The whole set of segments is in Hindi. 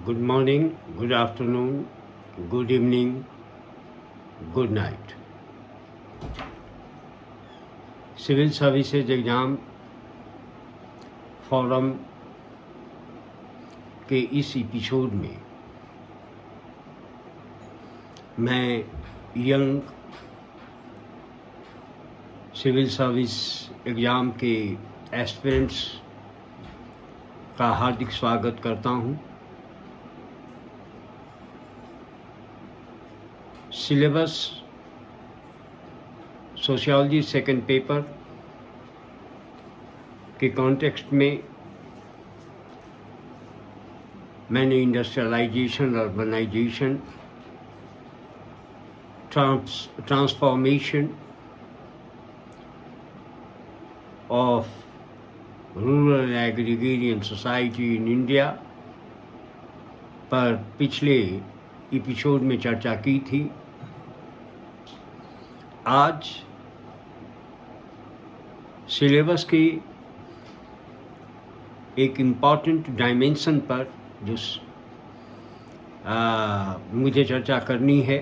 good morning, good afternoon, good evening, good night. Civil services exam forum के इस एपिसोड में मैं यंग सिविल सर्विस एग्ज़ाम के एस्पिरेंट्स का हार्दिक स्वागत करता हूं। सिलेबस सोशियोलॉजी सेकंड पेपर के कॉन्टेक्स्ट में मैंने industrialisation, urbanisation, transformation of rural agrarian society in India पर पिछले एपिसोड में चर्चा की थी। आज सिलेबस के एक इम्पॉर्टेंट डायमेंशन पर जो मुझे चर्चा करनी है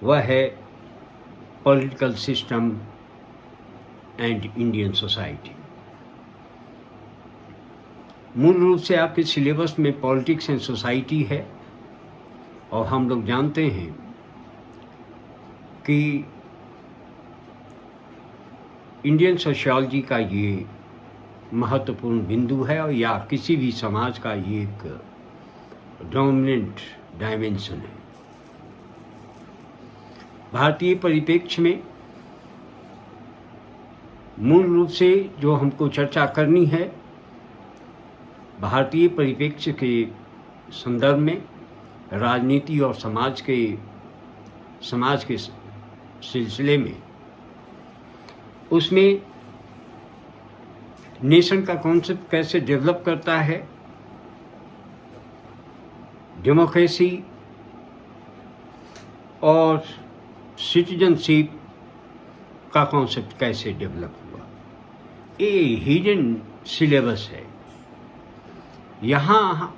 वह है political system and Indian society. मूल रूप से आपके सिलेबस में पॉलिटिक्स एंड सोसाइटी है और हम लोग जानते हैं कि इंडियन सोशियोलॉजी का ये महत्वपूर्ण बिंदु है और या किसी भी समाज का ये एक डोमिनेंट डायमेंशन है। भारतीय परिप्रेक्ष्य में मूल रूप से जो हमको चर्चा करनी है, भारतीय परिप्रेक्ष्य के संदर्भ में राजनीति और समाज के सिलसिले में, उसमें नेशन का कॉन्सेप्ट कैसे डेवलप करता है, डेमोक्रेसी और सिटीजनशिप का कॉन्सेप्ट कैसे डेवलप हुआ, ये हिडन सिलेबस है। यहाँ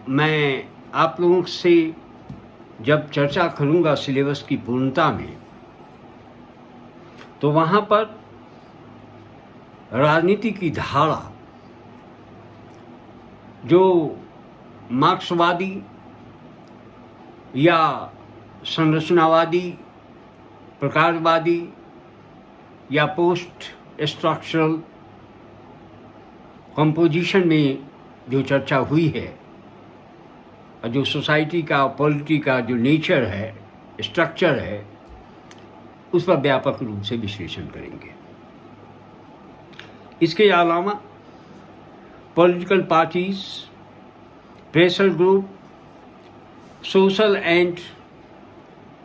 मैं आप लोगों से जब चर्चा करूँगा सिलेबस की पूर्णता में, तो वहाँ पर राजनीति की धारा जो मार्क्सवादी या संरचनावादी, प्रकारवादी या पोस्ट स्ट्रक्चरल कंपोजिशन में जो चर्चा हुई है और जो सोसाइटी का, पॉलिटी का जो नेचर है, स्ट्रक्चर है, उस पर व्यापक रूप से विश्लेषण करेंगे। इसके अलावा political parties, pressure group, social and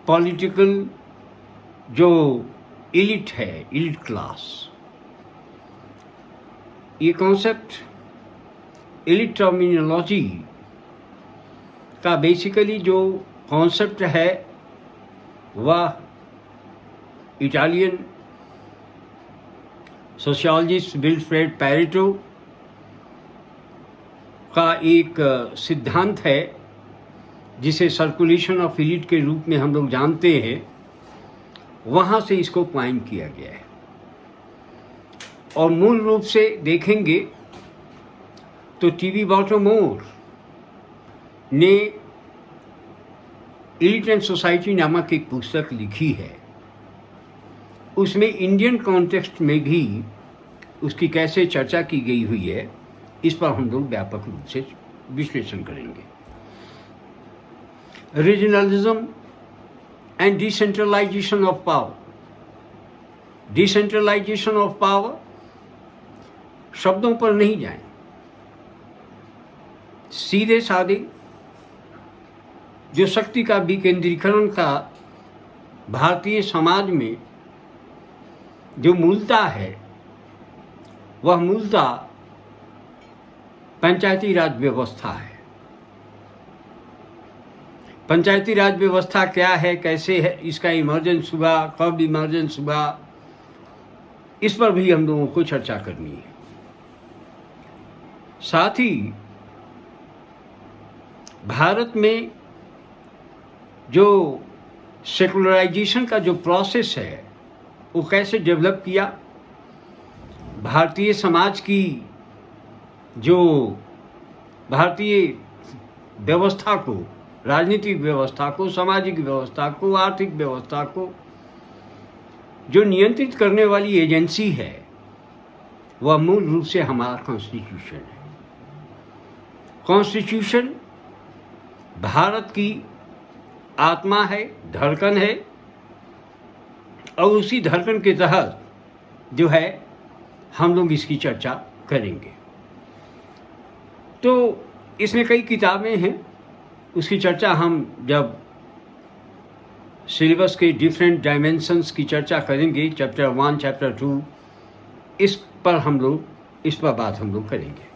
political जो एलिट है, एलिट क्लास, ये कॉन्सेप्ट एलिट टर्मिनोलॉजी का बेसिकली जो कॉन्सेप्ट है वह इटालियन सोशियोलॉजिस्ट विल्फ्रेड पैरेटो का एक सिद्धांत है जिसे सर्कुलेशन ऑफ एलिट के रूप में हम लोग जानते हैं। वहाँ से इसको क्वाइन किया गया है और मूल रूप से देखेंगे तो टी.बी. बॉटमोर ने एलिट एंड सोसाइटी नामक एक पुस्तक लिखी है। उसमें इंडियन कॉन्टेक्स्ट में भी उसकी कैसे चर्चा की गई हुई है, इस पर हम लोग व्यापक रूप से विश्लेषण करेंगे। Regionalism and decentralisation of power. Decentralisation of power शब्दों पर नहीं जाएं, सीधे साधे जो शक्ति का विकेंद्रीकरण का भारतीय समाज में जो मूलता है, वह मूलता पंचायती राज व्यवस्था है। पंचायती राज व्यवस्था क्या है, कैसे है, इसका इमर्जेंस हुआ, कब इमर्जेंस हुआ, इस पर भी हम लोगों को चर्चा करनी है। साथ ही भारत में जो सेकुलराइजेशन का जो प्रोसेस है वो कैसे डेवलप किया, भारतीय समाज की जो भारतीय व्यवस्था को, राजनीतिक व्यवस्था को, सामाजिक व्यवस्था को, आर्थिक व्यवस्था को जो नियंत्रित करने वाली एजेंसी है वह मूल रूप से हमारा कॉन्स्टिट्यूशन है। कॉन्स्टिट्यूशन भारत की आत्मा है, धड़कन है, और उसी धड़कन के तहत जो है हम लोग इसकी चर्चा करेंगे। तो इसमें कई किताबें हैं, उसकी चर्चा हम जब सिलेबस के डिफरेंट डायमेंशंस की चर्चा करेंगे, चैप्टर 1, चैप्टर 2, इस पर बात हम लोग करेंगे।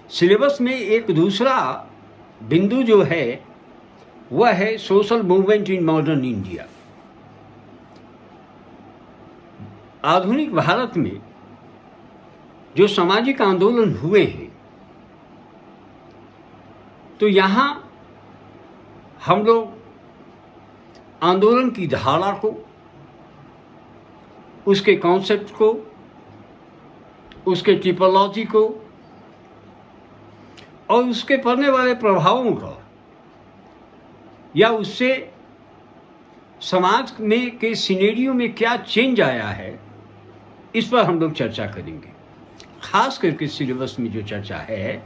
सिलेबस में एक दूसरा बिंदु जो है वह है social movement in modern India. आधुनिक भारत में जो सामाजिक आंदोलन हुए हैं, तो यहाँ हम लोग आंदोलन की धारा को, उसके कॉन्सेप्ट को, उसके टिपोलॉजी को और उसके पड़ने वाले प्रभावों का, या उससे समाज में के सिनेरियो में क्या चेंज आया है, इस पर हम लोग चर्चा करेंगे। खास करके सिलेबस में जो चर्चा है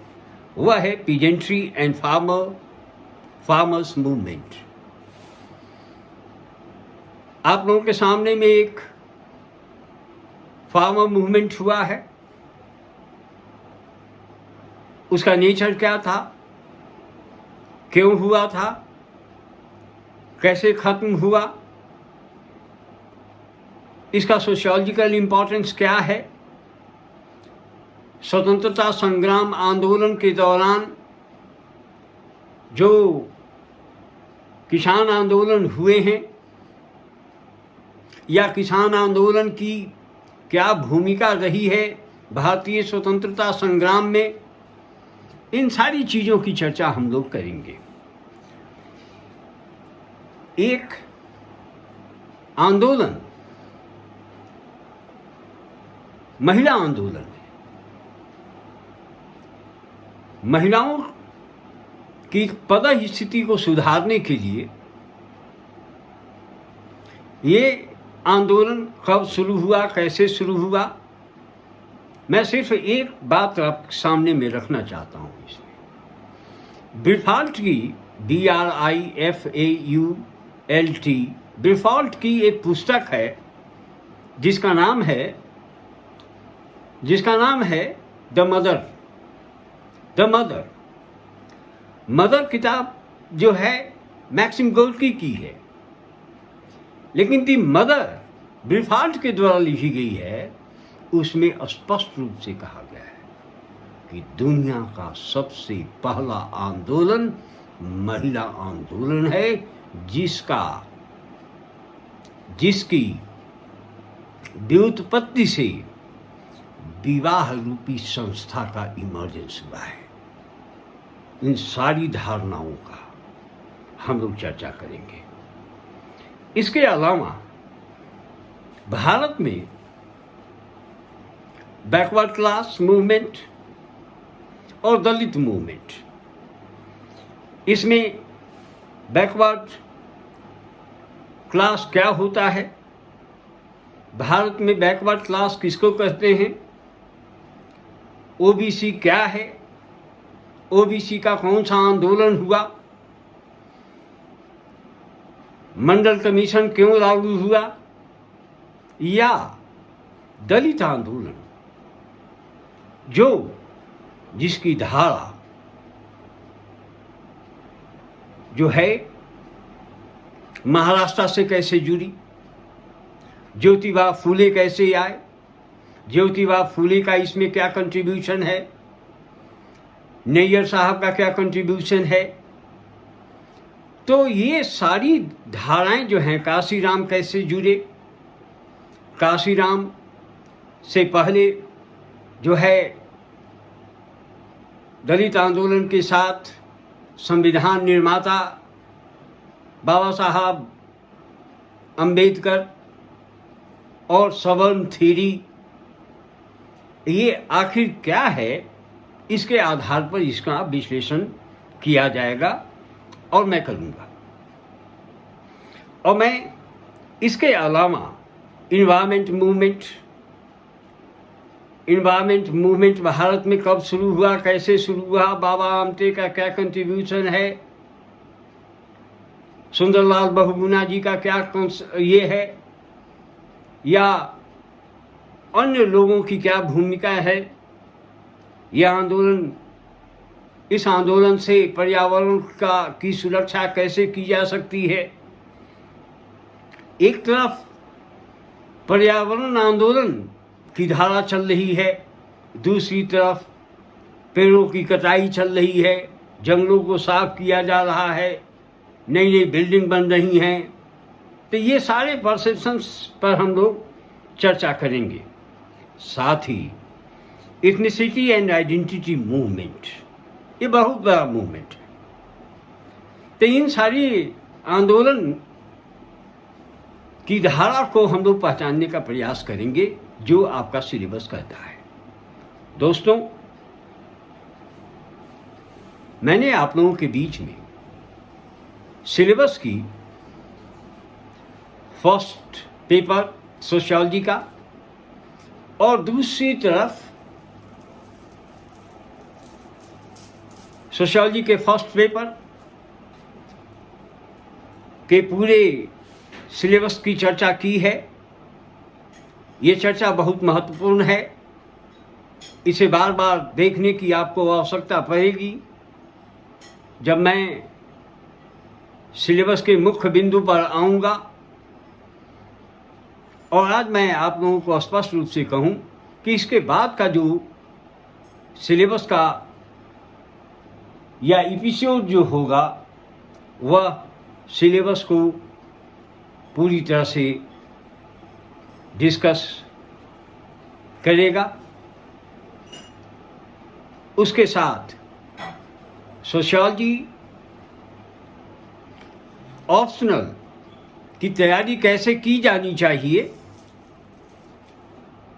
वह है पीजेंट्री एंड फार्मर्स मूवमेंट। आप लोगों के सामने में एक फार्मर मूवमेंट हुआ है, उसका नेचर क्या था, क्यों हुआ था, कैसे खत्म हुआ, इसका सोशियोलॉजिकल इम्पोर्टेंस क्या है, स्वतंत्रता संग्राम आंदोलन के दौरान जो किसान आंदोलन हुए हैं या किसान आंदोलन की क्या भूमिका रही है भारतीय स्वतंत्रता संग्राम में, इन सारी चीज़ों की चर्चा हम लोग करेंगे। एक आंदोलन महिला आंदोलन है। महिलाओं की पद स्थिति को सुधारने के लिए ये आंदोलन कब शुरू हुआ, कैसे शुरू हुआ, मैं सिर्फ एक बात आपके सामने में रखना चाहता हूँ। इसमें ब्रिफाल्ट की BRIFAULT ब्रिफाल्ट की एक पुस्तक है जिसका नाम है द मदर किताब जो है मैक्सिम गोर्की की है, लेकिन दी मदर ब्रिफाल्ट के द्वारा लिखी गई है। उसमें स्पष्ट रूप से कहा गया है कि दुनिया का सबसे पहला आंदोलन महिला आंदोलन है, जिसकी व्युत्पत्ति से विवाह रूपी संस्था का इमर्जेंस हुआ है। इन सारी धारणाओं का हम लोग चर्चा करेंगे। इसके अलावा भारत में बैकवर्ड क्लास मूवमेंट और दलित मूवमेंट, इसमें बैकवर्ड क्लास क्या होता है, भारत में बैकवर्ड क्लास किसको कहते हैं, ओबीसी क्या है, ओबीसी का कौन सा आंदोलन हुआ, मंडल कमीशन क्यों लागू हुआ, या दलित आंदोलन जिसकी धारा जो है महाराष्ट्र से कैसे जुड़ी, ज्योतिबा फूले कैसे आए, ज्योतिबा फूले का इसमें क्या कंट्रीब्यूशन है, नैयर साहब का क्या कंट्रीब्यूशन है। तो ये सारी धाराएं जो हैं, काशीराम कैसे जुड़े, काशीराम से पहले जो है दलित आंदोलन के साथ संविधान निर्माता बाबा साहब अंबेडकर और सवर्ण थ्योरी, ये आखिर क्या है, इसके आधार पर इसका विश्लेषण किया जाएगा और मैं करूँगा। और मैं इसके अलावा इन्वायरमेंट मूवमेंट भारत में कब शुरू हुआ, कैसे शुरू हुआ, बाबा आमटे का क्या कंट्रीब्यूशन है, सुंदरलाल बहुगुणा जी का क्या ये है, या अन्य लोगों की क्या भूमिका है, यह आंदोलन, इस आंदोलन से पर्यावरण की सुरक्षा कैसे की जा सकती है। एक तरफ पर्यावरण आंदोलन की धारा चल रही है, दूसरी तरफ पेड़ों की कटाई चल रही है, जंगलों को साफ किया जा रहा है, नई नई बिल्डिंग बन रही हैं। तो ये सारे परसेप्शंस पर हम लोग चर्चा करेंगे। साथ ही इथनिसिटी एंड आइडेंटिटी मूवमेंट, ये बहुत बड़ा मूवमेंट है। तो इन सारी आंदोलन की धारा को हम लोग पहचानने का प्रयास करेंगे, जो आपका सिलेबस कहता है। दोस्तों, मैंने आप लोगों के बीच में सिलेबस की फर्स्ट पेपर सोशियोलॉजी का और दूसरी तरफ सोशियोलॉजी के फर्स्ट पेपर के पूरे सिलेबस की चर्चा की है। ये चर्चा बहुत महत्वपूर्ण है, इसे बार बार देखने की आपको आवश्यकता पड़ेगी जब मैं सिलेबस के मुख्य बिंदु पर आऊँगा। और आज मैं आप लोगों को स्पष्ट रूप से कहूँ कि इसके बाद का जो सिलेबस का या एपिसोड जो होगा, वह सिलेबस को पूरी तरह से डिस्कस करेगा। उसके साथ सोशियोलॉजी ऑप्शनल की तैयारी कैसे की जानी चाहिए,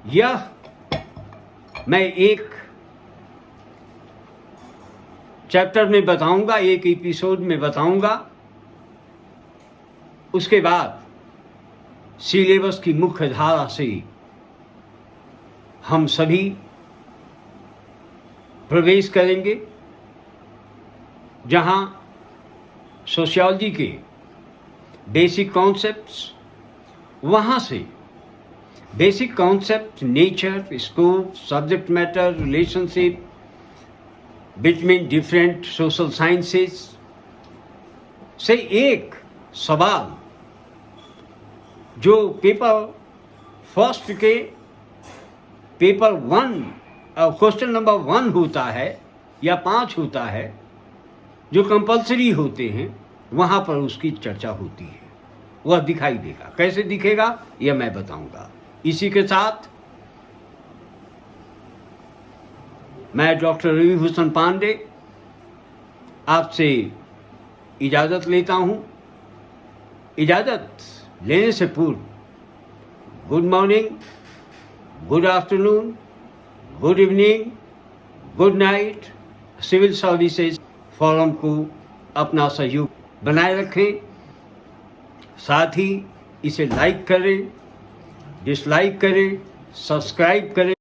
यह मैं एक चैप्टर में बताऊंगा, एक एपिसोड में बताऊंगा। उसके बाद सिलेबस की मुख्य धारा से हम सभी प्रवेश करेंगे, जहां सोशियोलॉजी के बेसिक कॉन्सेप्ट्स, वहां से basic concept, nature, scope, subject matter, relationship between different social sciences से एक सवाल जो पेपर फर्स्ट के पेपर 1 क्वेश्चन नंबर 1 होता है या 5 होता है, जो कंपलसरी होते हैं, वहाँ पर उसकी चर्चा होती है। वह दिखाई देगा, कैसे दिखेगा यह मैं बताऊंगा। इसी के साथ मैं डॉक्टर रविभूषण पांडे आपसे इजाज़त लेता हूँ। इजाज़त लेने से पूर्व good morning, good afternoon, good evening, good night. Civil services forum को अपना सहयोग बनाए रखें। साथ ही इसे लाइक करें, डिसलाइक करें, सब्सक्राइब करें।